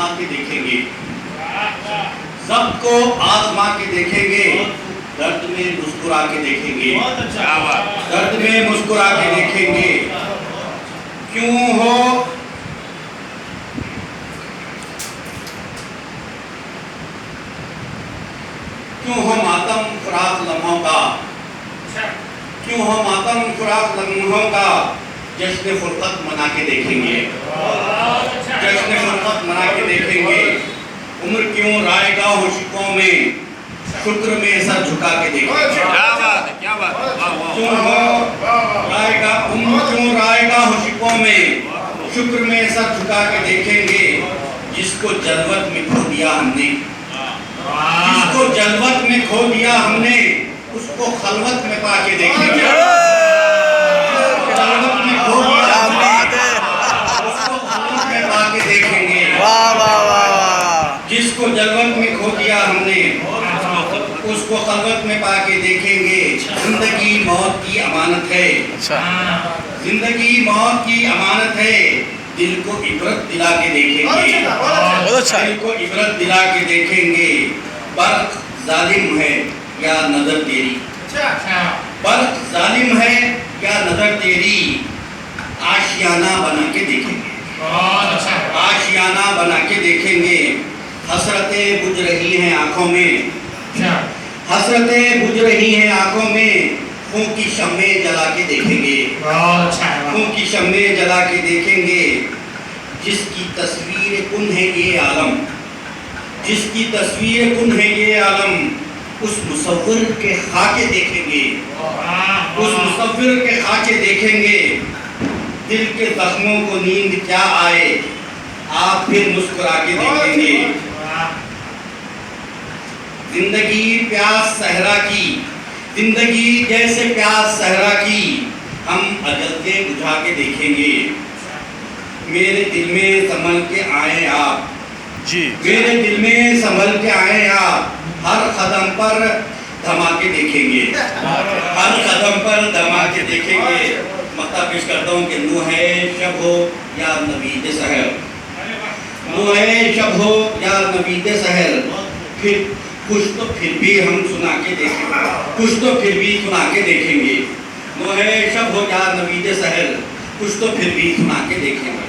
आजमा के देखेंगे, सबको आजमा के देखेंगे, दर्द में मुस्कुरा के देखेंगे, दर्द में मुस्कुरा के देखेंगे। क्यों हो मातम फराक लम्हों का, क्यों हो मातम फराक लम्हों का, जश्न फुरकत मना के देखेंगे, जश्न फुरकत मना के देखेंगे। उम्र क्यों रायगा हो शिकों में, शुक्र में सर झुका के देखेंगे। क्या बात क्यों हो रायगा, उम्र क्यों रायगा हो शिकों में, शुक्र में सर झुका के देखेंगे। जिसको जलवत में खो दिया हमने, जिसको जलवत में खो दिया हमने, उसको खलवत में पाके देखेंगे। जलवत में खो दिया हमने, उसको खलवत में पाके देखेंगे। जिसको जलवत में खो दिया हमने, उसको खलवत में पाके देखेंगे। जिंदगी मौत की अमानत है, जिंदगी मौत की अमानत है, दिल को इबरत दिला के देखेंगे, दिल को इबरत दिला के देखेंगे। बर्क जालिम है क्या नजर तेरी, बर्क जालिम है क्या नजर तेरी, आशियाना बना के देखेंगे, आशियाना बना के देखेंगे। हसरतें बुझ रही हैं आंखों में, हसरतें बुझ रही हैं आंखों में, खून की शम्में जला के देखेंगे, खून की शम्में जला के देखेंगे। जिसकी तस्वीर कुन है ये आलम, जिसकी तस्वीर कुन है ये आलम, उस मुसव्विर के खाके देखेंगे, उस मुसव्विर के खाके देखेंगे। दिल के जख्मों को नींद क्या आए, आप फिर मुस्कुरा के देखेंगे। जिंदगी प्यास सहरा की, जिंदगी जैसे प्यास सहरा की, हम अजल से बुझा के देखेंगे। मेरे दिल में संभल के आए आप जी, मेरे दिल में संभल के आए आप, हर कदम पर धमाके देखेंगे, हर कदम पर धमाके देखेंगे। मक्ता पेश करता हूँ कि नूहे शब हो या नवीद सहर, नूहे शब हो या नवीद सहर, फिर कुछ तो फिर भी हम सुना के देखेंगे, कुछ तो फिर भी सुना के देखेंगे। नूहे शब हो या नवीद सहर, कुछ तो फिर भी सुना के देखेंगे।